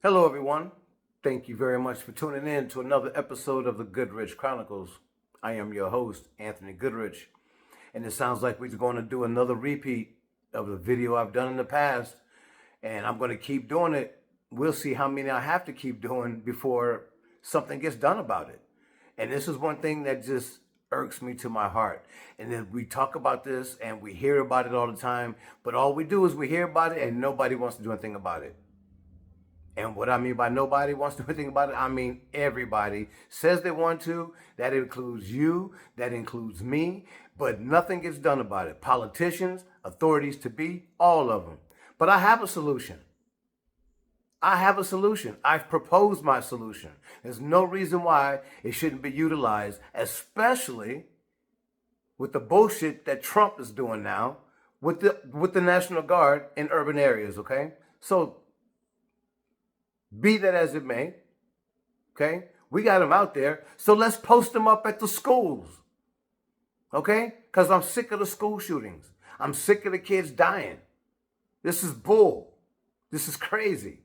Hello, everyone. Thank you very much for tuning in to another episode of the Goodrich Chronicles. I am your host, Anthony Goodrich, and it sounds like we're going to do another repeat of the video I've done in the past, and I'm going to keep doing it. We'll see how many I have to keep doing before something gets done about it. And this is one thing that just irks me to my heart. And then we talk about this and we hear about it all the time, but all we do is we hear about it and nobody wants to do anything about it. And what I mean by nobody wants to do anything about it, I mean everybody says they want to. That includes you, that includes me, but nothing gets done about it. Politicians, authorities to be, all of them. But I have a solution. I've proposed my solution. There's no reason why it shouldn't be utilized, especially with the bullshit that Trump is doing now with the National Guard in urban areas, okay? So, be that as it may, okay? We got them out there, so let's post them up at the schools, okay? Because I'm sick of the school shootings. I'm sick of the kids dying. This is bull. This is crazy.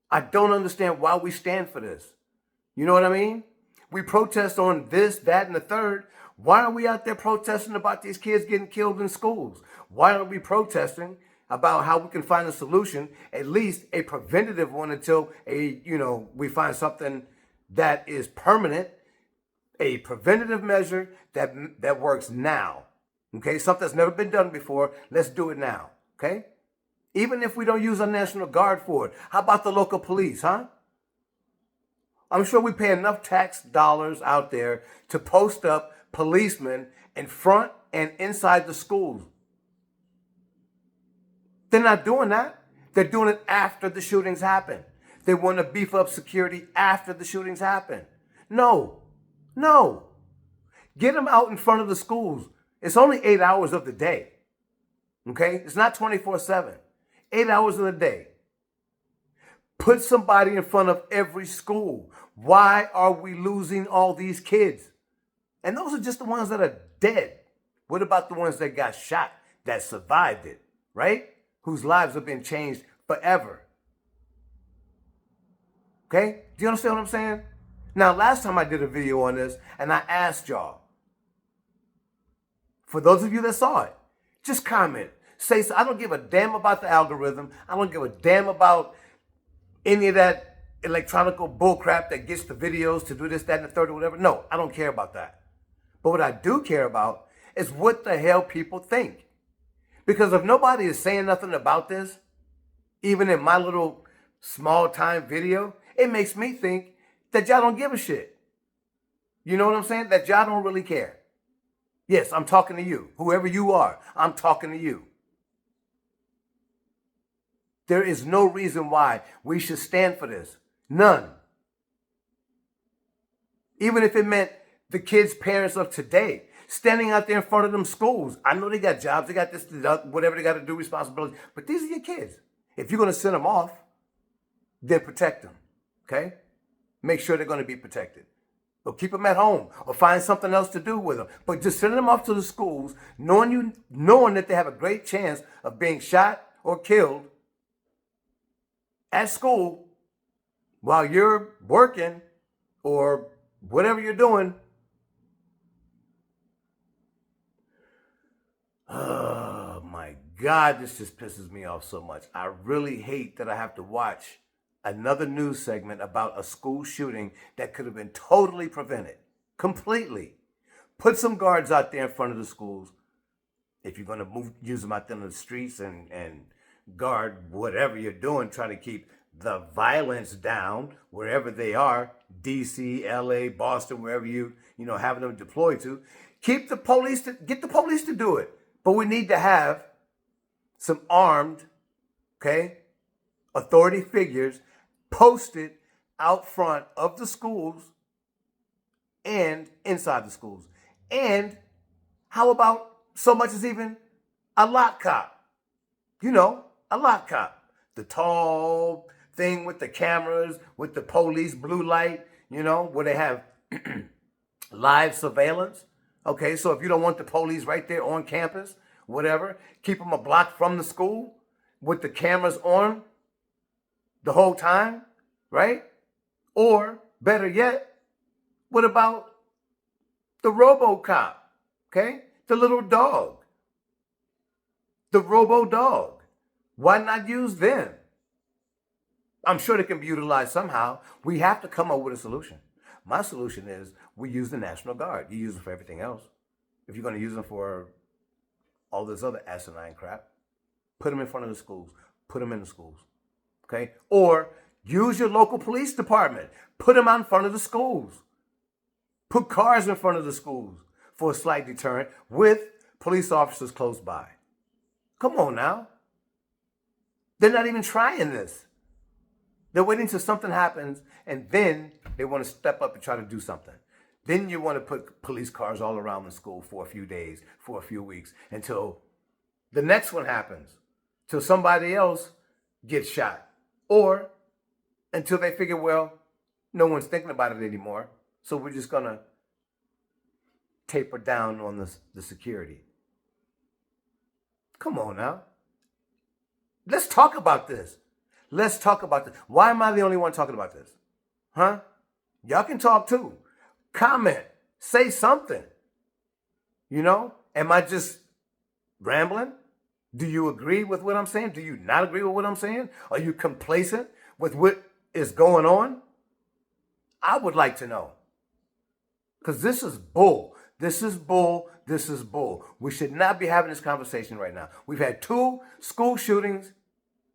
I don't understand why we stand for this. You know what I mean? We protest on this, that, and the third. Why are we out there protesting about these kids getting killed in schools? Why are we protesting about how we can find a solution, at least a preventative one, until we find something that is permanent, a preventative measure that works now. Okay, something that's never been done before. Let's do it now. Okay, even if we don't use our National Guard for it, how about the local police, huh? I'm sure we pay enough tax dollars out there to post up policemen in front and inside the schools. They're not doing that. They're doing it after the shootings happen. They want to beef up security after the shootings happen. No. Get them out in front of the schools. It's only 8 hours of the day. Okay? It's not 24/7. 8 hours of the day. Put somebody in front of every school. Why are we losing all these kids? And those are just the ones that are dead. What about the ones that got shot, that survived it, right? Whose lives have been changed forever. Okay? Do you understand what I'm saying? Now, last time I did a video on this, and I asked y'all, for those of you that saw it, just comment. Say, I don't give a damn about the algorithm. I don't give a damn about any of that electronic bullcrap that gets the videos to do this, that, and the third, or whatever. No, I don't care about that. But what I do care about is what the hell people think. Because if nobody is saying nothing about this, even in my little small time video, it makes me think that y'all don't give a shit. You know what I'm saying? That y'all don't really care. Yes, I'm talking to you. Whoever you are, I'm talking to you. There is no reason why we should stand for this. None. Even if it meant the kids' parents of today standing out there in front of them schools. I know they got jobs, they got this, whatever they got to do, responsibilities. But these are your kids. If you're going to send them off, then protect them. Okay? Make sure they're going to be protected. Or keep them at home, or find something else to do with them. But just send them off to the schools, knowing that they have a great chance of being shot or killed at school while you're working or whatever you're doing. Oh my God, this just pisses me off so much. I really hate that I have to watch another news segment about a school shooting that could have been totally prevented. Completely. Put some guards out there in front of the schools. If you're going to use them out there in the streets and guard whatever you're doing, try to keep the violence down wherever they are, DC, LA, Boston, wherever you having them deployed to. Get the police to do it. But we need to have some armed, authority figures posted out front of the schools and inside the schools. And how about so much as even a lot cop? A lot cop. The tall thing with the cameras, with the police blue light, where they have live surveillance. Okay, so if you don't want the police right there on campus, whatever, keep them a block from the school with the cameras on the whole time. right? Or better yet, what about the RoboCop, okay? The little dog, the Robo-Dog. Why not use them? I'm sure they can be utilized somehow. We have to come up with a solution. My solution is we use the National Guard. You use them for everything else. If you're going to use them for all this other asinine crap, put them in front of the schools. Put them in the schools, okay? Or use your local police department. Put them out in front of the schools. Put cars in front of the schools for a slight deterrent with police officers close by. Come on now. They're not even trying this. They're waiting till something happens, and then they want to step up and try to do something. Then you want to put police cars all around the school for a few days, for a few weeks, until the next one happens, till somebody else gets shot, or until they figure, well, no one's thinking about it anymore, so we're just going to taper down on the security. Come on now. Let's talk about this. Let's talk about this. Why am I the only one talking about this? Huh? Y'all can talk too. Comment. Say something. You know? Am I just rambling? Do you agree with what I'm saying? Do you not agree with what I'm saying? Are you complacent with what is going on? I would like to know. Because this is bull. This is bull. This is bull. We should not be having this conversation right now. We've had 2 school shootings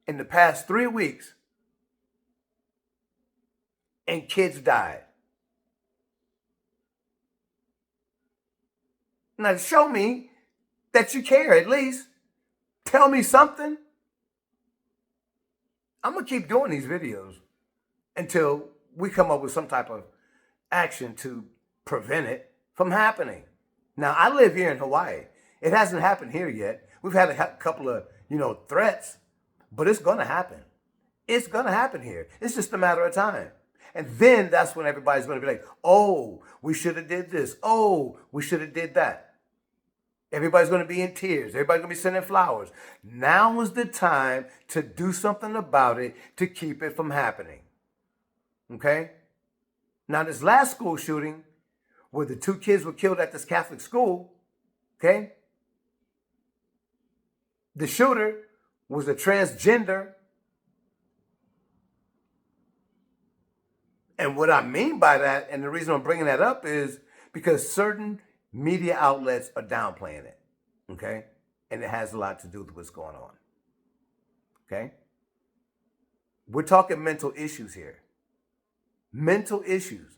in the past 3 weeks, and kids died. Now show me that you care at least. Tell me something. I'm going to keep doing these videos until we come up with some type of action to prevent it from happening. Now, I live here in Hawaii. It hasn't happened here yet. We've had a couple of, threats, but it's going to happen. It's going to happen here. It's just a matter of time. And then that's when everybody's going to be like, oh, we should have did this. Oh, we should have did that. Everybody's going to be in tears. Everybody's going to be sending flowers. Now is the time to do something about it to keep it from happening. Okay? Now, this last school shooting, where the 2 kids were killed at this Catholic school, okay? The shooter was a transgender. And what I mean by that, and the reason I'm bringing that up is because certain media outlets are downplaying it, okay? And it has a lot to do with what's going on, okay? We're talking mental issues here. Mental issues.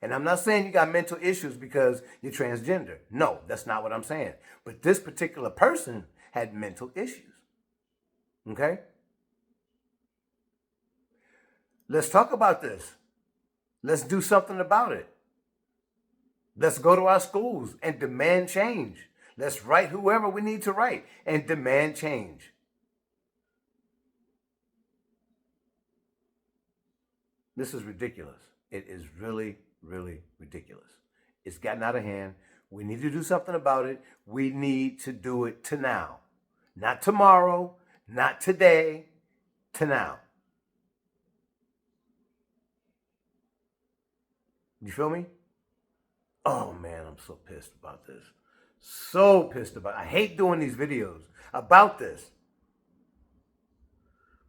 And I'm not saying you got mental issues because you're transgender. No, that's not what I'm saying. But this particular person had mental issues, okay? Let's talk about this. Let's do something about it. Let's go to our schools and demand change. Let's write whoever we need to write and demand change. This is ridiculous. It is really, really ridiculous. It's gotten out of hand. We need to do something about it. We need to do it to now. Not tomorrow, not today, to now. You feel me? Oh man, I'm so pissed about this. So pissed about it. I hate doing these videos about this.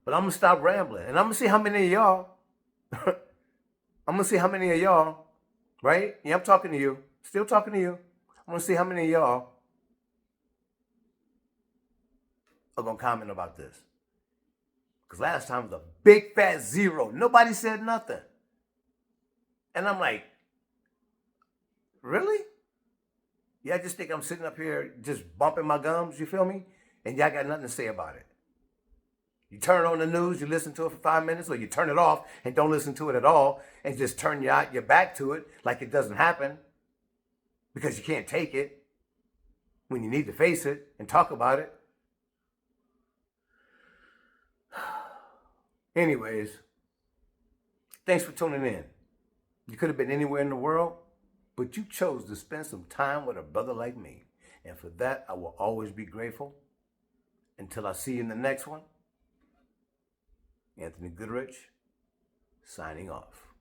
But I'm going to stop rambling. And I'm going to see how many of y'all, right? Yeah, I'm talking to you. Still talking to you. I'm going to see how many of y'all are going to comment about this. Because last time was a big fat 0. Nobody said nothing. And I'm like, really? Y'all just think I'm sitting up here just bumping my gums, you feel me? And y'all got nothing to say about it. You turn on the news, you listen to it for 5 minutes, or you turn it off and don't listen to it at all and just turn your back to it like it doesn't happen because you can't take it when you need to face it and talk about it. Anyways, thanks for tuning in. You could have been anywhere in the world, but you chose to spend some time with a brother like me. And for that, I will always be grateful. Until I see you in the next one, Anthony Goodrich, signing off.